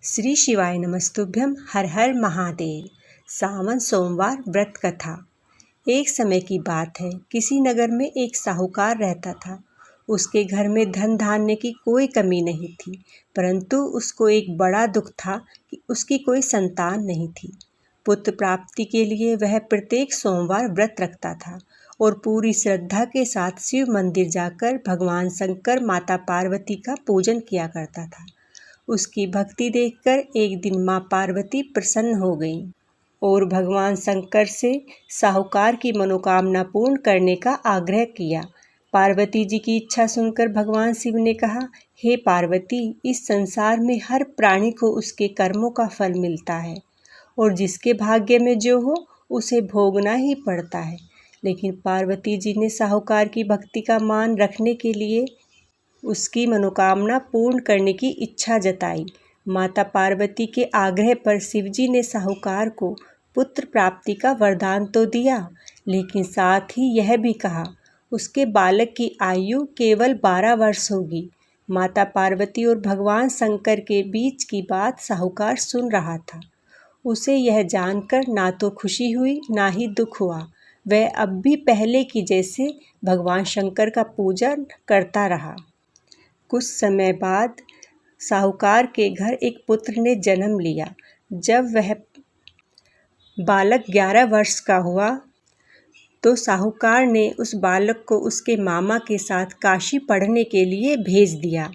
श्री शिवाय नमस्तुभ्यम। हर हर महादेव। सावन सोमवार व्रत कथा। एक समय की बात है, किसी नगर में एक साहूकार रहता था। उसके घर में धन धान्य की कोई कमी नहीं थी, परंतु उसको एक बड़ा दुख था कि उसकी कोई संतान नहीं थी। पुत्र प्राप्ति के लिए वह प्रत्येक सोमवार व्रत रखता था और पूरी श्रद्धा के साथ शिव मंदिर जाकर भगवान शंकर, माता पार्वती का पूजन किया करता था। उसकी भक्ति देखकर एक दिन माँ पार्वती प्रसन्न हो गईं और भगवान शंकर से साहूकार की मनोकामना पूर्ण करने का आग्रह किया। पार्वती जी की इच्छा सुनकर भगवान शिव ने कहा, हे पार्वती, इस संसार में हर प्राणी को उसके कर्मों का फल मिलता है और जिसके भाग्य में जो हो उसे भोगना ही पड़ता है। लेकिन पार्वती जी ने साहूकार की भक्ति का मान रखने के लिए उसकी मनोकामना पूर्ण करने की इच्छा जताई। माता पार्वती के आग्रह पर शिवजी ने साहूकार को पुत्र प्राप्ति का वरदान तो दिया, लेकिन साथ ही यह भी कहा उसके बालक की आयु केवल 12 वर्ष होगी। माता पार्वती और भगवान शंकर के बीच की बात साहूकार सुन रहा था। उसे यह जानकर ना तो खुशी हुई ना ही दुख हुआ। वह अब भी पहले की जैसे भगवान शंकर का पूजन करता रहा। कुछ समय बाद साहूकार के घर एक पुत्र ने जन्म लिया। जब वह बालक 11 वर्ष का हुआ तो साहूकार ने उस बालक को उसके मामा के साथ काशी पढ़ने के लिए भेज दिया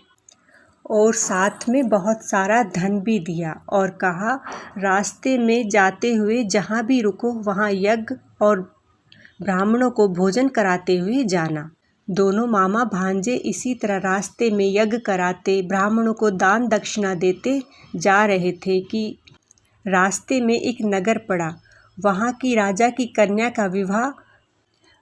और साथ में बहुत सारा धन भी दिया और कहा, रास्ते में जाते हुए जहाँ भी रुको वहाँ यज्ञ और ब्राह्मणों को भोजन कराते हुए जाना। दोनों मामा भांजे इसी तरह रास्ते में यज्ञ कराते, ब्राह्मणों को दान दक्षिणा देते जा रहे थे कि रास्ते में एक नगर पड़ा। वहाँ की राजा की कन्या का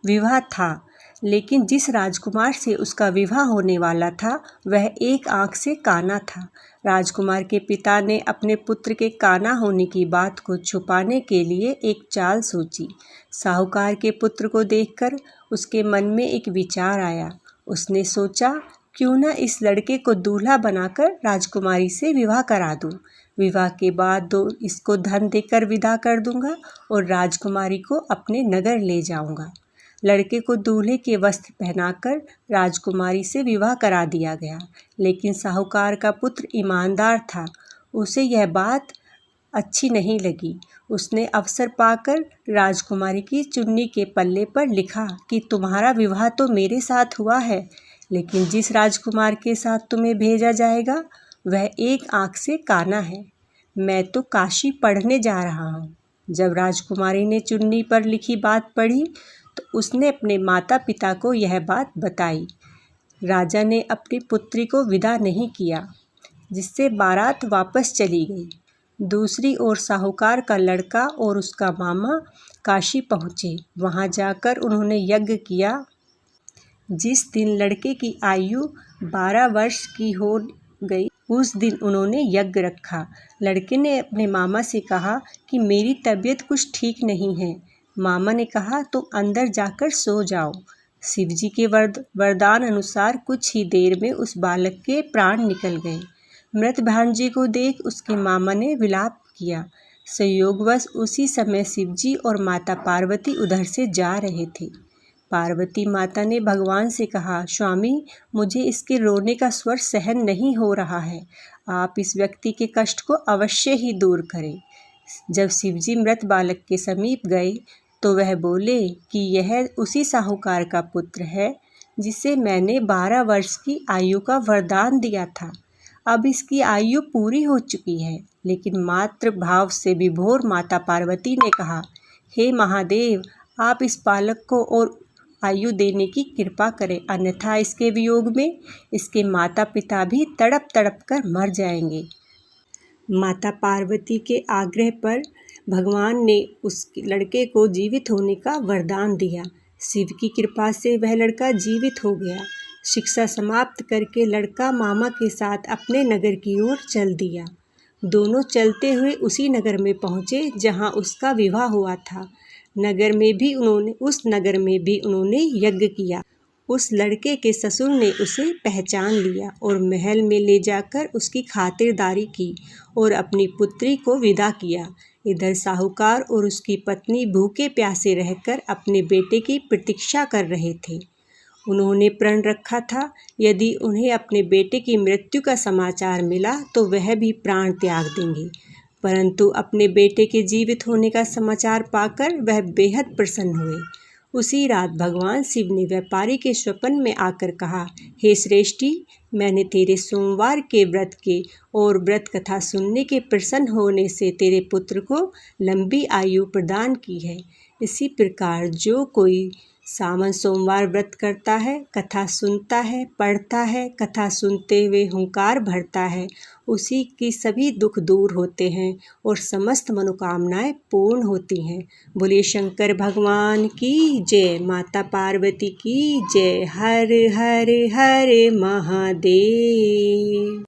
विवाह था, लेकिन जिस राजकुमार से उसका विवाह होने वाला था वह एक आंख से काना था। राजकुमार के पिता ने अपने पुत्र के काना होने की बात को छुपाने के लिए एक चाल सोची। साहूकार के पुत्र को देखकर उसके मन में एक विचार आया। उसने सोचा, क्यों न इस लड़के को दूल्हा बनाकर राजकुमारी से विवाह करा दूं। विवाह के बाद इसको धन देकर विदा कर दूंगा और राजकुमारी को अपने नगर ले जाऊंगा। लड़के को दूल्हे के वस्त्र पहनाकर राजकुमारी से विवाह करा दिया गया, लेकिन साहूकार का पुत्र ईमानदार था। उसे यह बात अच्छी नहीं लगी। उसने अवसर पाकर राजकुमारी की चुन्नी के पल्ले पर लिखा कि तुम्हारा विवाह तो मेरे साथ हुआ है, लेकिन जिस राजकुमार के साथ तुम्हें भेजा जाएगा वह एक आंख से काना है। मैं तो काशी पढ़ने जा रहा हूँ। जब राजकुमारी ने चुन्नी पर लिखी बात पढ़ी तो उसने अपने माता पिता को यह बात बताई। राजा ने अपनी पुत्री को विदा नहीं किया, जिससे बारात वापस चली गई। दूसरी ओर साहूकार का लड़का और उसका मामा काशी पहुँचे। वहाँ जाकर उन्होंने यज्ञ किया। जिस दिन लड़के की आयु 12 वर्ष की हो गई उस दिन उन्होंने यज्ञ रखा। लड़के ने अपने मामा से कहा कि मेरी तबीयत कुछ ठीक नहीं है। मामा ने कहा, तुम अंदर जाकर सो जाओ। शिवजी के वरदान अनुसार कुछ ही देर में उस बालक के प्राण निकल गए। मृत भांजे को देख उसके मामा ने विलाप किया। संयोगवश उसी समय शिवजी और माता पार्वती उधर से जा रहे थे। पार्वती माता ने भगवान से कहा, स्वामी, मुझे इसके रोने का स्वर सहन नहीं हो रहा है। आप इस व्यक्ति के कष्ट को अवश्य ही दूर करें। जब शिवजी मृत बालक के समीप गए तो वह बोले कि यह उसी साहूकार का पुत्र है जिसे मैंने 12 वर्ष की आयु का वरदान दिया था। अब इसकी आयु पूरी हो चुकी है। लेकिन मातृ भाव से विभोर माता पार्वती ने कहा, हे महादेव, आप इस बालक को और आयु देने की कृपा करें, अन्यथा इसके वियोग में इसके माता पिता भी तड़प तड़प कर मर जाएंगे। माता पार्वती के आग्रह पर भगवान ने उस लड़के को जीवित होने का वरदान दिया। शिव की कृपा से वह लड़का जीवित हो गया। शिक्षा समाप्त करके लड़का मामा के साथ अपने नगर की ओर चल दिया। दोनों चलते हुए उसी नगर में पहुँचे जहाँ उसका विवाह हुआ था। उस नगर में भी उन्होंने यज्ञ किया। उस लड़के के ससुर ने उसे पहचान लिया और महल में ले जाकर उसकी खातिरदारी की और अपनी पुत्री को विदा किया। इधर साहूकार और उसकी पत्नी भूखे प्यासे रहकर अपने बेटे की प्रतीक्षा कर रहे थे। उन्होंने प्रण रखा था यदि उन्हें अपने बेटे की मृत्यु का समाचार मिला तो वह भी प्राण त्याग देंगे, परंतु अपने बेटे के जीवित होने का समाचार पाकर वह बेहद प्रसन्न हुए। उसी रात भगवान शिव ने व्यापारी के स्वप्न में आकर कहा, हे श्रेष्ठी, मैंने तेरे सोमवार के व्रत के और व्रत कथा सुनने के प्रसन्न होने से तेरे पुत्र को लंबी आयु प्रदान की है। इसी प्रकार जो कोई सावन सोमवार व्रत करता है, कथा सुनता है, पढ़ता है, कथा सुनते हुए हुंकार भरता है, उसी की सभी दुख दूर होते हैं और समस्त मनोकामनाएं पूर्ण होती हैं। बोलिए शंकर भगवान की जय, माता पार्वती की जय। हर हर हर महादेव।